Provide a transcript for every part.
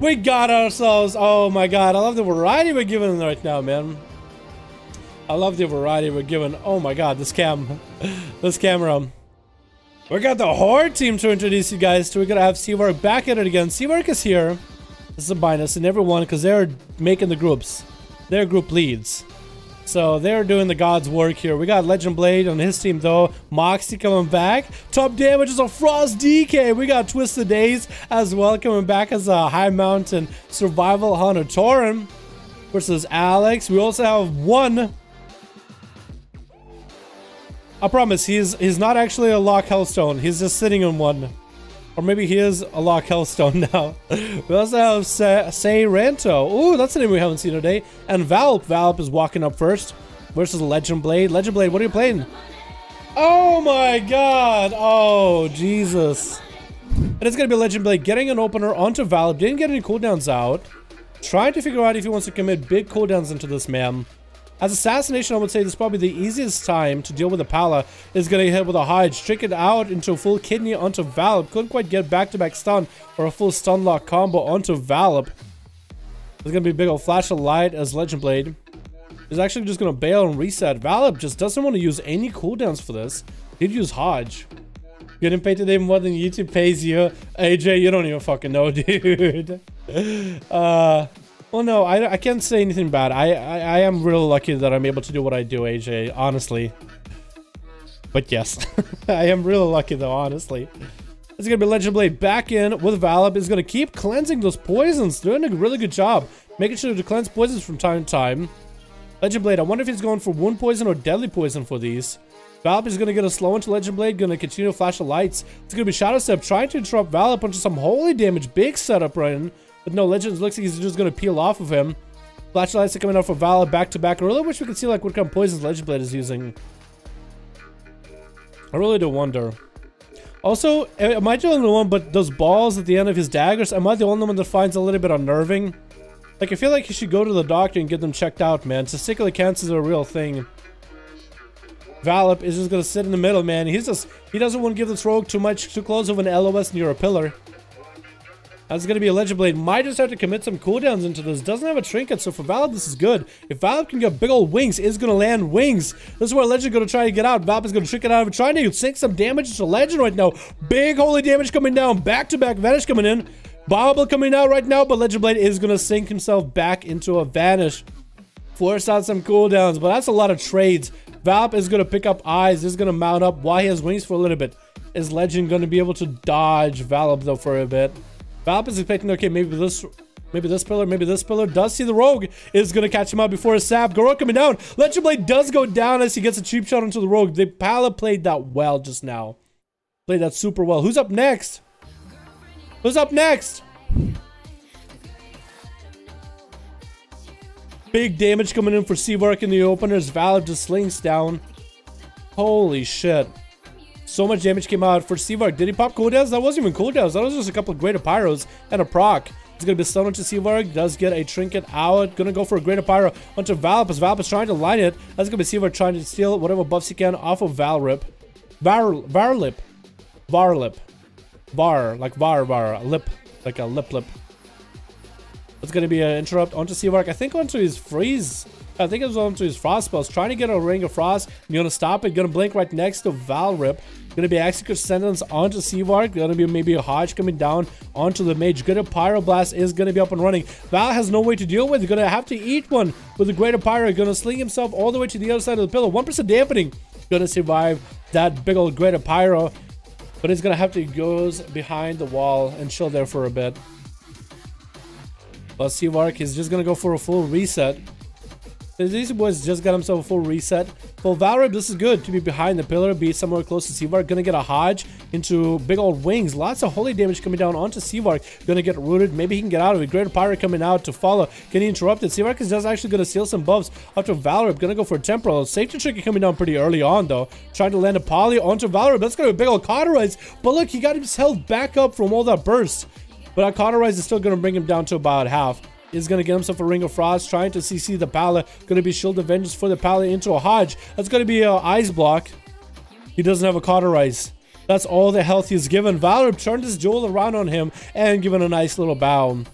We got ourselves, oh my god, I love the variety we're giving right now, man. I love the variety we're given. Oh my god, this camera. We got the Horde team to introduce you guys to. We're gonna have Seavark back at it again. Seavark is here. This is a binus in everyone because they're making the groups. They're group leads. So they're doing the god's work here. We got Legend Blade on his team though. Moxie coming back. Top damage is a Frost DK. We got Twisted Days as well coming back as a High Mountain Survival Hunter Tauren versus Alex. We also have one. I promise he's not actually a Lock Hellstone. He's just sitting on one. Or maybe he is a Lock Hellstone now. We also have Say Ranto. Ooh, that's a name we haven't seen today. And Valp. Valp is walking up first versus Legend Blade. Legend Blade, what are you playing? Oh my god. Oh, Jesus. And it's going to be Legend Blade getting an opener onto Valp. Didn't get any cooldowns out. Trying to figure out if he wants to commit big cooldowns into this, man. As Assassination, I would say this is probably the easiest time to deal with the Pala. Is going to hit with a Hodge, trick it out into a full kidney onto Valp. Couldn't quite get back-to-back stun or a full stun lock combo onto Valp. There's going to be a big old flash of light as Legend Blade is actually just going to bail and reset. Valp just doesn't want to use any cooldowns for this. He'd use Hodge. Getting paid today more than YouTube pays you. AJ, you don't even fucking know, dude. Well, no, I can't say anything bad. I am really lucky that I'm able to do what I do, AJ, honestly. But yes, I am really lucky though, honestly. It's gonna be Legend Blade back in with Valp. Is gonna keep cleansing those poisons. Doing a really good job. Making sure to cleanse poisons from time to time. Legend Blade, I wonder if he's going for wound poison or deadly poison for these. Valp is gonna get a slow into Legend Blade, gonna continue to flash of lights. It's gonna be Shadow Step trying to interrupt Valp onto some holy damage. Big setup right in. But no, Legends looks like he's just going to peel off of him. Flashlights are coming out for Valp back to back. I really wish we could see like what kind of poisons Legend Blade is using. I really do wonder. Also, am I the only one, but those balls at the end of his daggers, am I the only one that finds a little bit unnerving? Like, I feel like you should go to the doctor and get them checked out, man. Testicular cancer is a real thing. Valp is just going to sit in the middle, man. He doesn't want to give this rogue too close of an LOS near a pillar. That's going to be a Legend Blade. Might just have to commit some cooldowns into this. Doesn't have a trinket, so for Valp, this is good. If Valp can get big old wings, is going to land wings. This is where Legend is going to try to get out. Valp is going to trick it out of it, trying to sink some damage into Legend right now. Big holy damage coming down. Back-to-back Vanish coming in. Bobble coming out right now, but Legend Blade is going to sink himself back into a Vanish. Force out some cooldowns, but that's a lot of trades. Valp is going to pick up eyes. Is going to mount up while he has wings for a little bit. Is Legend going to be able to dodge Valp, though, for a bit? Valp is expecting, okay, maybe this pillar does see the rogue, is gonna catch him out before his sap. Goro coming down. Legend Blade does go down as he gets a cheap shot onto the rogue. The Pala played that well just now. Played that super well. Who's up next? Who's up next? Big damage coming in for Seavark in the openers. Valp just slings down. Holy shit. So much damage came out for Seavark. Did he pop cooldowns? That wasn't even cooldowns. That was just a couple of Greater Pyros and a proc. He's going to be stunned onto Seavark. Does get a trinket out. Going to go for a Greater Pyro onto Valp as Valp is trying to line it. That's going to be Seavark trying to steal whatever buffs he can off of Varlip. Varlip. Var. Like var. Lip. Like a lip. It's going to be an interrupt onto Seavark. I think onto his freeze. I think it was onto his frost spells. Trying to get a ring of frost. You're going to stop it. Going to blink right next to Valrip. Going to be Execute Sentence onto Seavark. Going to be maybe a Hodge coming down onto the Mage. Greater Pyroblast is going to be up and running. Val has no way to deal with. He's going to have to eat one with the Greater Pyro. Going to sling himself all the way to the other side of the pillar. 1% dampening. Going to survive that big old Greater Pyro. But he's going to have to go behind the wall and chill there for a bit. But Seavark is just going to go for a full reset. These boys just got himself a full reset. For Valorant, this is good to be behind the pillar, be somewhere close to Seavark. Gonna get a Hodge into big old wings. Lots of holy damage coming down onto Seavark. Gonna get rooted. Maybe he can get out of it. Greater Pirate coming out to follow. Getting interrupted. Seavark is just actually gonna steal some buffs up to Valorant. Gonna go for a temporal. Safety trick coming down pretty early on though. Trying to land a poly onto Valorant. That's gonna be a big old cauterize. But look, he got his health back up from all that burst. But that cauterize is still gonna bring him down to about half. Is going to get himself a Ring of Frost, trying to CC the Pala. Going to be Shield of Vengeance for the Pala into a Hodge. That's going to be an Ice Block. He doesn't have a Cauterize. That's all the health he's given. Valor turned his duel around on him and given a nice little bow.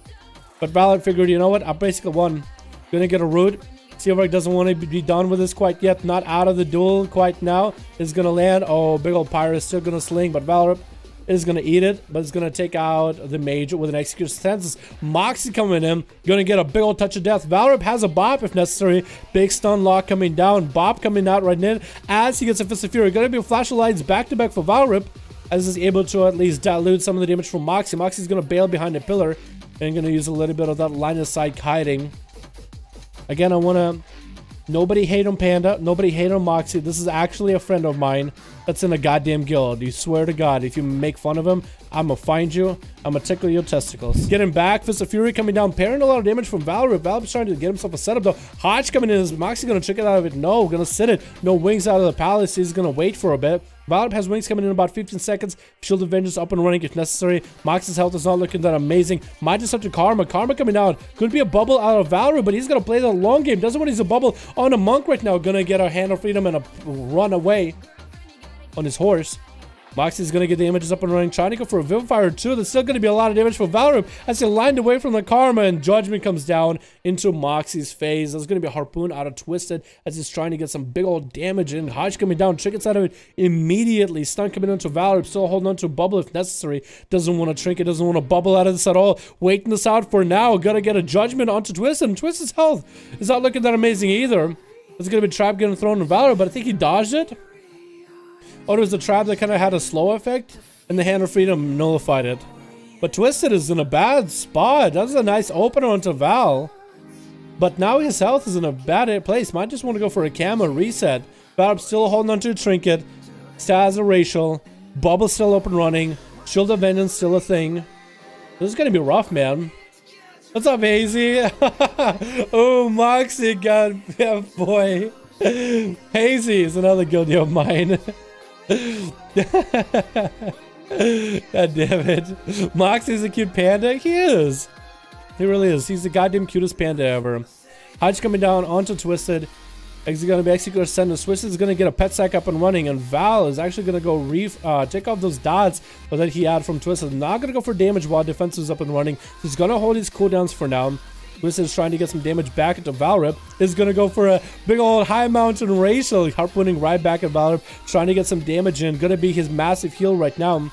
But Valor figured, you know what? I basically won. Going to get a root. Seavark doesn't want to be done with this quite yet. Not out of the duel quite now. Is going to land. Oh, big old Pirate is still going to sling, but Valor is going to eat it, but it's going to take out the Mage with an Execution Stances. Moxie coming in, going to get a big old touch of death. Valorant has a bop if necessary. Big stun lock coming down. Bop coming out right in as he gets a Fist of Fury. Going to be Flash of Lights back to back for Valorant, as is able to at least dilute some of the damage from Moxie. Moxie's going to bail behind the pillar and going to use a little bit of that line of sight hiding. Again, I want to... Nobody hate on Panda. Nobody hate on Moxie. This is actually a friend of mine that's in a goddamn guild. You swear to God, if you make fun of him, I'm gonna find you. I'm gonna tickle your testicles. Getting back. Fist of Fury coming down. Parrying a lot of damage from Valorant. Valorant's trying to get himself a setup though. Hodge coming in. Is Moxie gonna trick it out of it? No. Gonna sit it. No wings out of the palace. He's gonna wait for a bit. Valorant has wings coming in about 15 seconds. Shield of Vengeance up and running if necessary. Moxie's health is not looking that amazing. Might just have to Karma. Karma coming down. Could be a bubble out of Valorant, but he's gonna play the long game. Doesn't want to use a bubble on a Monk right now. Gonna get a Hand of Freedom and a run away on his horse. Moxie's gonna get the images up and running, trying to go for a Vivify or two. There's still gonna be a lot of damage for Valorant as he lined away from the Karma, and Judgment comes down into Moxie's face. There's gonna be a Harpoon out of Twisted as he's trying to get some big old damage in. Hodge coming down, Trinkets out of it immediately. Stun coming into Valorant, still holding on to a bubble if necessary. Doesn't want to Trinket, doesn't want to bubble out of this at all. Waiting this out for now. Gotta get a Judgment onto Twisted, and Twisted's health is not looking that amazing either. There's gonna be a trap getting thrown in Valorant, but I think he dodged it. Oh, there was a trap that kind of had a slow effect, and the Hand of Freedom nullified it. But Twisted is in a bad spot. That's a nice opener onto Val. But now his health is in a bad place. Might just want to go for a camo reset. Valor's still holding onto a Trinket. Staz a Racial. Bubble still up and running. Shield of Vengeance still a thing. This is going to be rough, man. What's up, Hazy? Oh, Moxie, God, yeah, boy. Hazy is another guilty of mine. God damn it. Moxie's a cute panda. He is. He really is. He's the goddamn cutest panda ever. Hodge coming down onto Twisted. He's going to be Executor Sentence. Twisted is going to get a pet sack up and running, and Val is actually going to go take off those dots that he had from Twisted. Not going to go for damage while defense is up and running. He's going to hold his cooldowns for now. Twisted is trying to get some damage back into Valorant. Is going to go for a big old high mountain racial. Harpooning right back at Valorant. Trying to get some damage in. Going to be his massive heal right now. And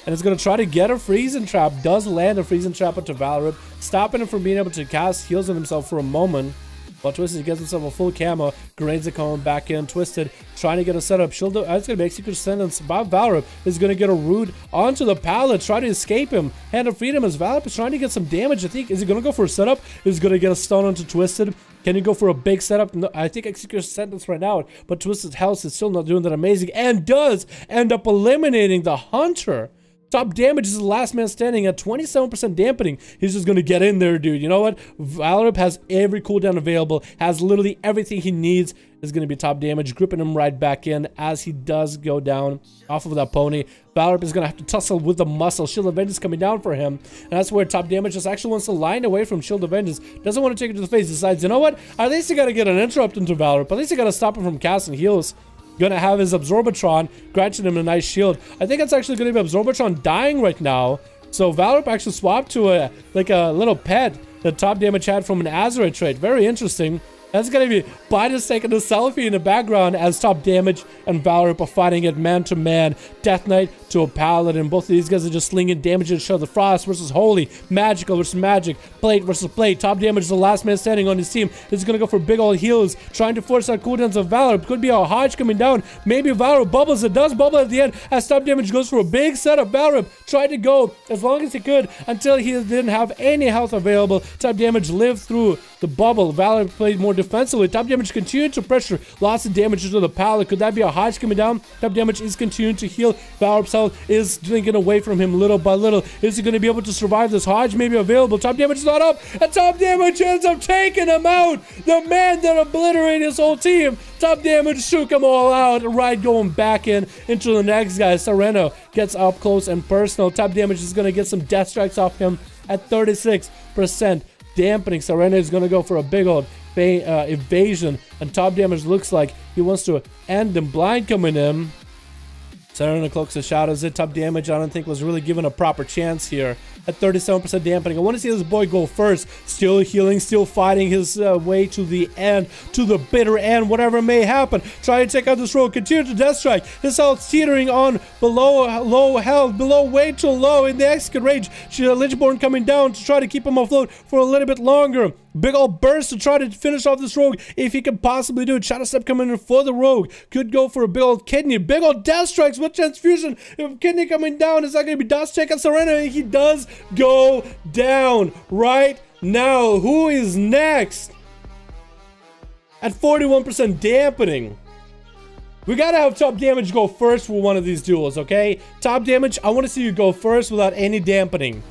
it's going to try to get a freezing trap. Does land a freezing trap into Valorant. Stopping him from being able to cast heals on himself for a moment. While Twisted gets himself a full camo. Grenades are coming back in. Twisted trying to get a setup. Shield. It's going to be Executor Sentence. Bob Valorant is going to get a root onto the pallet. Try to escape him. Hand of Freedom as Valorant is trying to get some damage. I think. Is he going to go for a setup? Is going to get a stun onto Twisted. Can he go for a big setup? No, I think Executor Sentence right now. But Twisted's health is still not doing that amazing. And does end up eliminating the Hunter. Top damage is the last man standing at 27% dampening. He's just going to get in there, dude. You know what? Valorant has every cooldown available. Has literally everything he needs. Is going to be top damage. Gripping him right back in as he does go down off of that pony. Valorant is going to have to tussle with the muscle. Shield of Vengeance coming down for him. And that's where top damage just actually wants to line away from Shield of Vengeance. Doesn't want to take it to the face. Decides, you know what? At least you got to get an interrupt into Valorant. But at least you got to stop him from casting heals. Gonna have his Absorbatron, granting him a nice shield. I think it's actually gonna be Absorbatron dying right now. So Valorant actually swapped to a little pet that top damage had from an Azeroth trait. Very interesting. That's gonna be Biden's taking a selfie in the background as top damage and Valorant are fighting it man to man. Death Knight to a Paladin. Both of these guys are just slinging damage to each other. Frost versus Holy. Magical versus Magic. Plate versus Plate. Top damage is the last man standing on his team. This is gonna go for big old heals. Trying to force out cooldowns of Valorant. Could be a Hodge coming down. Maybe Valorant bubbles. It does bubble at the end as top damage goes for a big setup. Valorant tried to go as long as he could until he didn't have any health available. Top damage lived through the bubble. Valorant played more defensively. Top damage continuing to pressure. Lots of damage into the Paladin. Could that be a Hodge coming down? Top damage is continuing to heal. Valor's health is drinking away from him little by little. Is he going to be able to survive this? Hodge may be available. Top damage is not up. And top damage ends up taking him out. The man that obliterated his whole team. Top damage shook them all out. Right, going back into the next guy. Sereno gets up close and personal. Top damage is going to get some death strikes off him at 36% dampening. Sereno is going to go for a big old evasion. And top damage looks like he wants to end him. Blind coming in. Sereno cloaks the shadows. It top damage I don't think was really given a proper chance here. At 37% dampening. I want to see this boy go first. Still healing, still fighting his way to the end, to the bitter end, whatever may happen. Try to take out this rogue. Continue to death strike. His health teetering on below low health, below way too low in the execute range. Lichborn coming down to try to keep him afloat for a little bit longer. Big old burst to try to finish off this rogue if he can possibly do it. Shadow Step coming in for the rogue. Could go for a big old kidney. Big old death strikes with transfusion. If kidney coming down, is that going to be dust check on Sereno? He does go down right now. Who is next? At 41% dampening. We gotta have top damage go first for one of these duels, okay? Top damage, I want to see you go first without any dampening.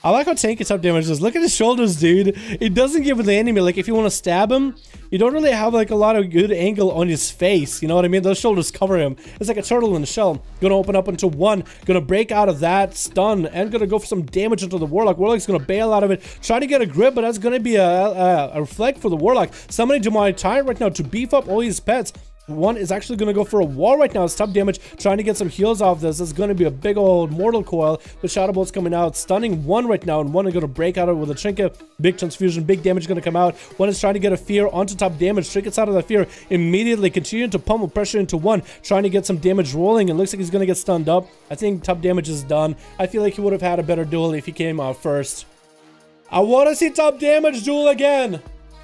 I like how tanky top damage is. Look at his shoulders, dude. It doesn't give the enemy, like, if you want to stab him, you don't really have, like, a lot of good angle on his face. You know what I mean? Those shoulders cover him. It's like a turtle in a shell. Gonna open up into one. Gonna break out of that stun. And gonna go for some damage into the Warlock. Warlock's gonna bail out of it. Try to get a grip, but that's gonna be a reflect for the Warlock. Summoning Demonic Tyrant right now to beef up all his pets. One is actually going to go for a wall right now. It's top damage, trying to get some heals off this. It's going to be a big old mortal coil with shadow bolts coming out, stunning one right now, and one is going to break out of it with a trinket. Big transfusion, big damage going to come out. One is trying to get a fear onto top damage. Trinket's out of that fear immediately, continuing to pummel pressure into one, trying to get some damage rolling. It looks like he's going to get stunned up. I think top damage is done. I feel like he would have had a better duel if he came out first. I want to see top damage duel again,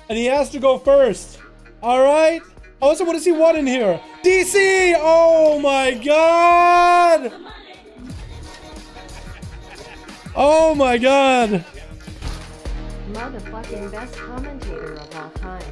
and he has to go first. All right. I also want to see one in here. DC! Oh my god! Oh my god! Motherfucking best commentator of all time.